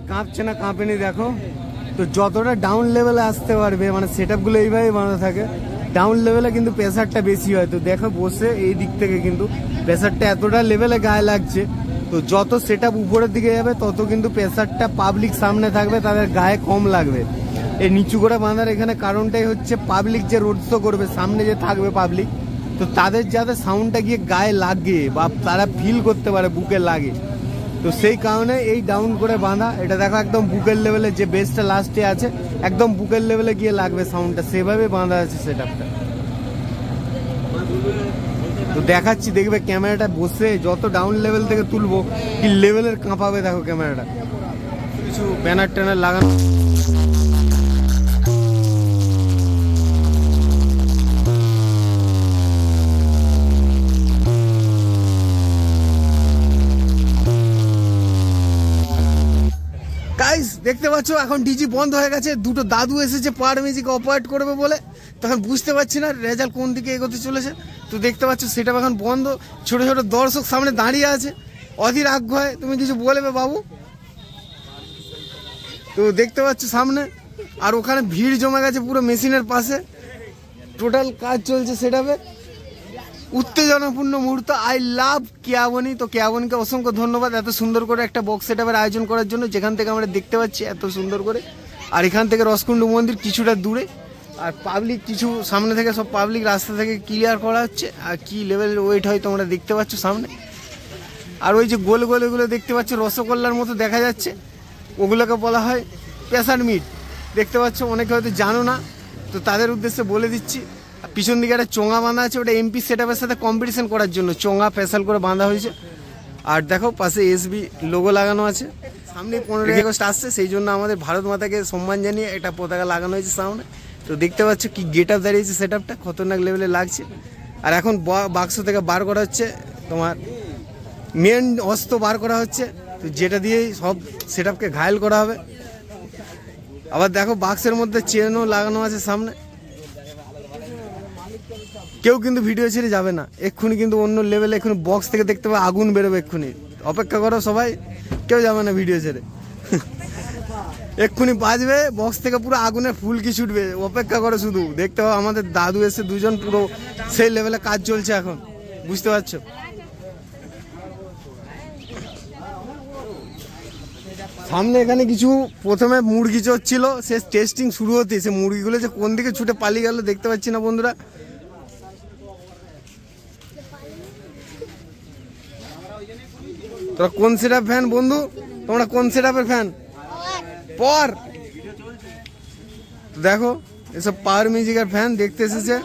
কাঁপছে না কাঁপেনি দেখো। তো যতটা ডাউন লেভেলে আসতে পারবে, মানে সেটআপগুলো এইভাবেই বাঁধা থাকে, ডাউন লেভেলে কিন্তু প্রেসারটা বেশি হয়। তো দেখো বসে এই দিক থেকে কিন্তু প্রেসারটা এতটা লেভেলে গায়ে লাগছে। তো যত সেটআপ উপরের দিকে যাবে তত কিন্তু প্রেসারটা পাবলিক সামনে থাকবে, তাদের গায়ে কম লাগবে। এই নিচু করে বাঁধার এখানে কারণটাই হচ্ছে পাবলিক যে রোড শো করবে, সামনে যে থাকবে পাবলিক, তো তাদের যাতে সাউন্ডটা গিয়ে গায়ে লাগে বা তারা ফিল করতে পারে বুকে লাগে, তো সেই কারণে এই ডাউন করে বাঁধা। এটা দেখো একদম বুকের লেভেলে, যে বেসটা লাস্টে আছে একদম বুকের লেভেলে গিয়ে লাগবে সাউন্ডটা, সেভাবে বাঁধা আছে সেটআপটা। তো দেখাচ্ছি, দেখবে ক্যামেরাটা বসে যত ডাউন লেভেল থেকে তুলবো কি লেভেলের কাঁপাবে দেখো ক্যামেরাটা। কিছু ব্যানার ট্যানার লাগানো, দেখতে পাচ্ছ এখন ডিজি বন্ধ হয়ে গেছে। দুটো দাদু এসেছে পাওয়ার মিউজিক অপারেট করবে বলে, তখন বুঝতে পারছি না রেজাল্ট কোন দিকে এগোতে চলেছে। তো দেখতে পাচ্ছ সেটা এখন বন্ধ, ছোট ছোট দর্শক সামনে দাঁড়িয়ে আছে অধীর আগ্রহে। তুমি কিছু বলবে বাবু? তো দেখতে পাচ্ছ সামনে, আর ওখানে ভিড় জমে গেছে পুরো মেশিনের পাশে, টোটাল কাজ চলছে সেটাবে। উত্তেজনাপূর্ণ মুহূর্ত। I love Keyaboni. তো কেয়াবনিকে অসংখ্য ধন্যবাদ এত সুন্দর করে একটা বক্স সেটআপের আয়োজন করার জন্য, যেখান থেকে আমরা দেখতে পাচ্ছি এত সুন্দর করে। আর এখান থেকে রসকুণ্ড মন্দির কিছুটা দূরে, আর পাবলিক কিছু সামনে থেকে, সব পাবলিক রাস্তা থেকে ক্লিয়ার করা হচ্ছে। আর কি লেভেলের ওয়েট হয় তোমরা দেখতে পাচ্ছ সামনে। আর ওই যে গোল গোল এগুলো দেখতে পাচ্ছ রসগোল্লার মতো দেখা যাচ্ছে, ওগুলোকে বলা হয় প্রেসার মিট। দেখতে পাচ্ছ অনেকে হয়তো জানো না, তো তাদের উদ্দেশ্যে বলে দিচ্ছি। পিছন দিকে একটা চোঙা বাঁধা আছে, ওটা এমপি সেটআপের সাথে কম্পিটিশন করার জন্য চোঙা স্পেশাল করে বাঁধা হয়েছে। আর দেখো পাশে এসবি লোগো লাগানো আছে। সামনে 15ই আগস্ট আসছে, সেই জন্য আমাদের ভারত মাতাকে সম্মান জানিয়ে একটা পতাকা লাগানো হয়েছে সামনে। তো দেখতে পাচ্ছ কি গেট আপ দাঁড়িয়েছে সেটআপটা, খতরনাক লেভেলে লাগছে। আর এখন বাক্স থেকে বার করা হচ্ছে তোমার মেন অস্ত্র বার করা হচ্ছে, তো যেটা দিয়েই সব সেটআপকে ঘায়েল করা হবে। আবার দেখো বাক্সের মধ্যে চেনও লাগানো আছে সামনে। কেউ কিন্তু ভিডিও ছেড়ে যাবে না, এক্ষুনি কিন্তু অন্য লেভেলে এক্ষুনি বক্স থেকে দেখতে পাবে আগুন বেরোবে। এক্ষুনি অপেক্ষা করো সবাই, কেউ যাবে না ভিডিও ছেড়ে। এক্ষুনি বাজবে বক্স থেকে পুরো আগুনের ফুলকি ছুটবে, অপেক্ষা করো শুধু। দেখতে পাবো আমাদের দাদু এসে দুজন, পুরো সেই লেভেলে কাজ চলছে এখন, বুঝতে পারছো। সামনে এখানে কিছু প্রথমে মুরগি চড়ছিল, সে টেস্টিং শুরু হতে সে মুরগিগুলো যে কোন দিকে ছুটে পালিয়ে গেল দেখতে পাচ্ছি না বন্ধুরা। তোরা কোন সেটআপ ফ্যান বন্ধু? তোমরা কোন সেটআপের ফ্যান? পর দেখো এসব পাওয়ার মিউজিকের ফ্যান দেখতে এসেছে।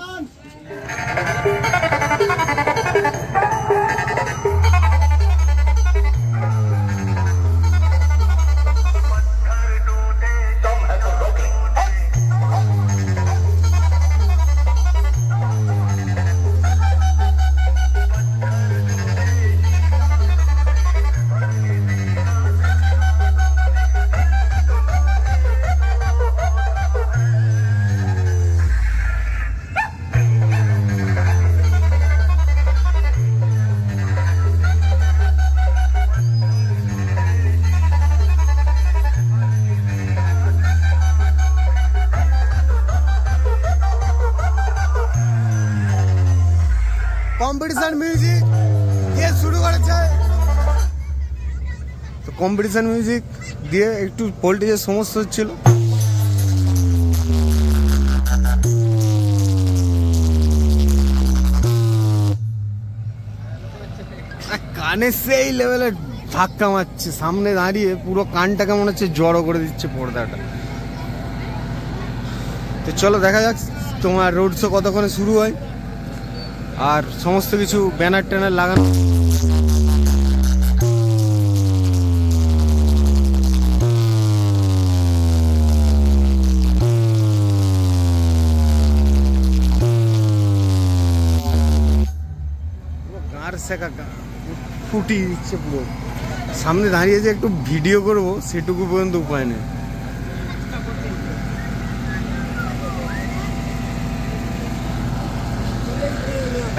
কম্পিটিশন মিউজিক দিয়ে শুরু করেছে। তো কম্পিটিশন মিউজিক দিয়ে একটু ভোল্টেজের সমস্যা হচ্ছিল। কানে সেই লেভেলে ধাক্কা মারছে, সামনে দাঁড়িয়ে পুরো কানটাকে মনে হচ্ছে জড়ো করে দিচ্ছে পর্দাটা। তো চলো দেখা যাক তোমার রোড শো কতক্ষণে শুরু হয়, আর সমস্ত কিছু ব্যানার ট্যানার লাগানো। গাঁর শেখা ফুটিয়ে দিচ্ছে পুরো। সামনে দাঁড়িয়ে যে একটু ভিডিও করব সেটুকু পর্যন্ত উপায় নেই।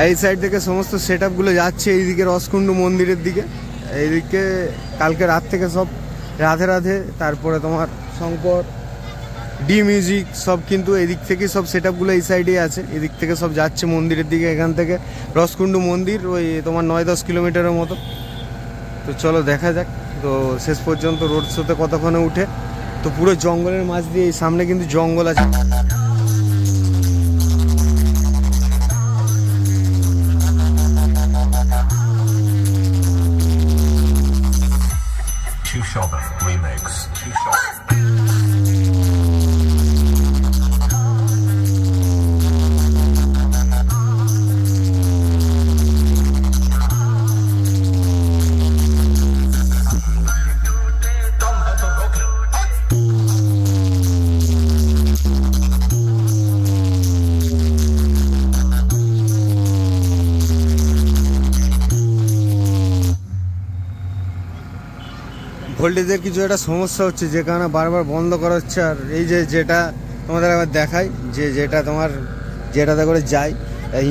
এই সাইড থেকে সমস্ত সেটআপগুলো যাচ্ছে এইদিকে রসকুণ্ড মন্দিরের দিকে। এইদিকে কালকে রাত থেকে সব রাধে রাধে, তারপরে তোমার শঙ্কর, ডি মিউজিক সব কিন্তু এদিক থেকে সব সেট আপগুলো এই সাইডেই আছে। এদিক থেকে সব যাচ্ছে মন্দিরের দিকে। এখান থেকে রসকুণ্ডু মন্দির ওই তোমার 9-10 কিলোমিটারের মতো। তো চলো দেখা যাক। তো শেষ পর্যন্ত রোড শোতে কতক্ষণে উঠে। তো পুরো জঙ্গলের মাঝ দিয়ে, এই সামনে কিন্তু জঙ্গল আছে। ভোল্টেজের কিছু একটা সমস্যা হচ্ছে, যে কারণে বারবার বন্ধ করা হচ্ছে। আর এই যে যেটা তোমাদের আবার দেখাই, যে যেটা তোমার যেটাতে করে যায়,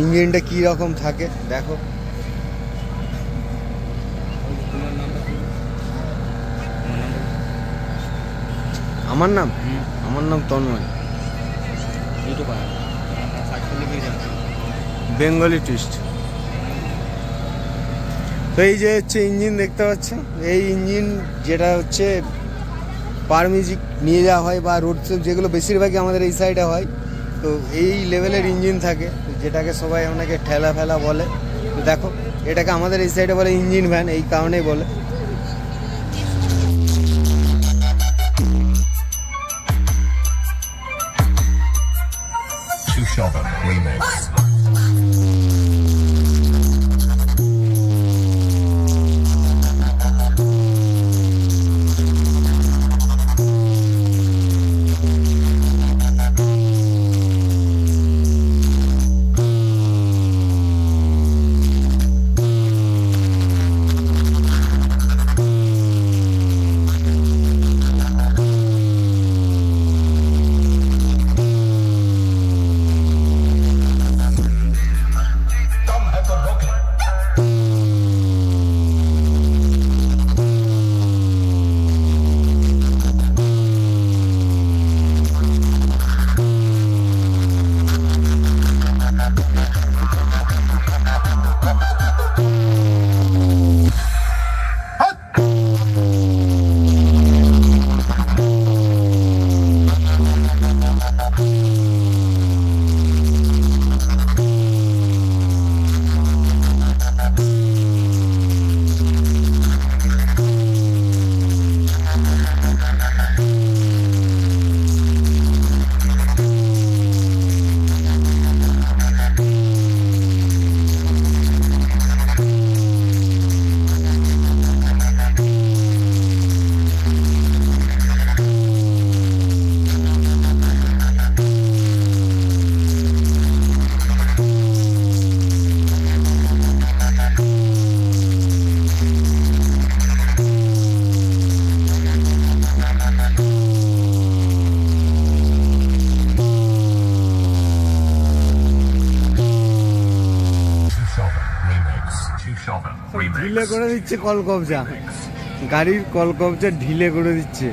ইঞ্জিনটা কী রকম থাকে দেখো। আমার নাম তন্ময়, বেঙ্গলি টুইস্ট। তো এই যে হচ্ছে ইঞ্জিন দেখতে পাচ্ছ, এই ইঞ্জিন যেটা হচ্ছে পার মিউজিক নিয়ে যাওয়া হয় বা রোড শো যেগুলো বেশিরভাগই আমাদের এই সাইডে হয়। তো এই লেভেলের ইঞ্জিন থাকে, যেটাকে সবাই অনেকে ঠেলা ফেলা বলে। তো দেখো এটাকে আমাদের এই সাইডে বলে ইঞ্জিন ভ্যান, এই কারণেই বলে। ঢিলে করে দিচ্ছে কলকবজা, গাড়ির কলকবজা ঢিলে করে দিচ্ছে।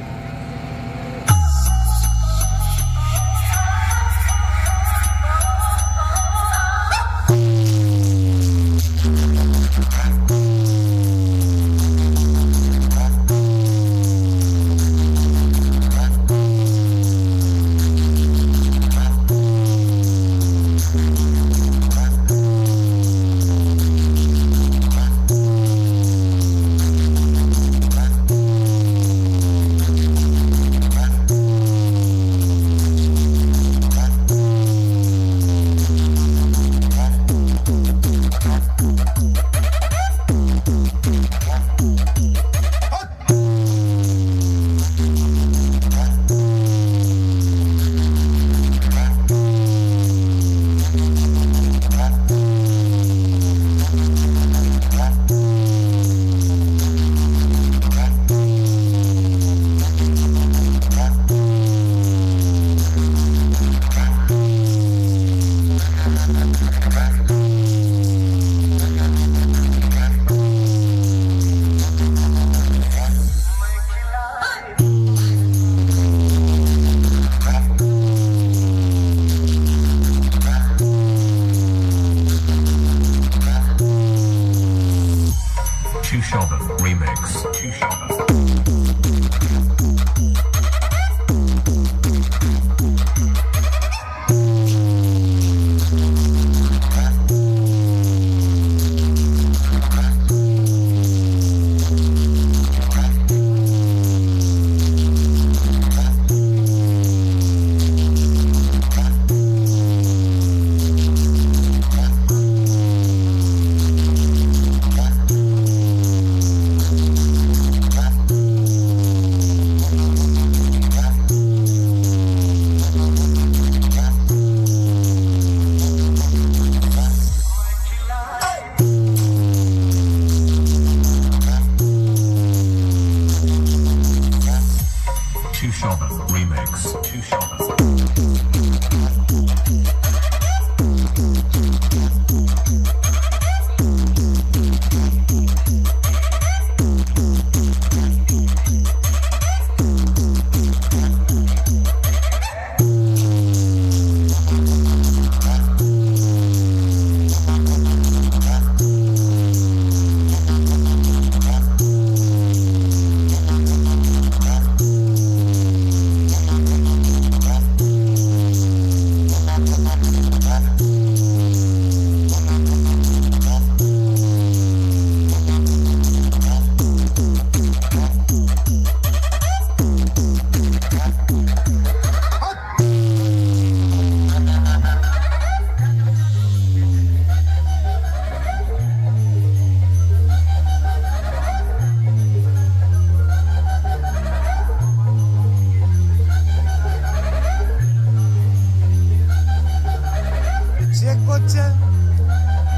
চেক করছে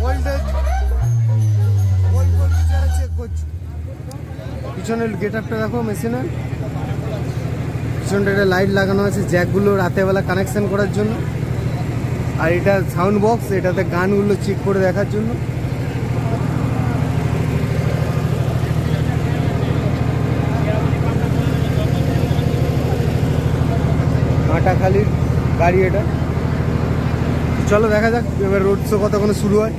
ভোল্টেজ, যারা চেক করছে। পিছনের গেট আপটা দেখো মেশিনের, পিছনটা একটা লাইট লাগানো আছে জ্যাকগুলো রাতেরবেলা কানেকশন করার জন্য। আর এটা সাউন্ড বক্স, এটাতে গানগুলো চেক করে দেখার জন্য। কাঁটাখালির গাড়ি এটা। চলো দেখা যাক এবার রোড শো কতক্ষণে শুরু হয়।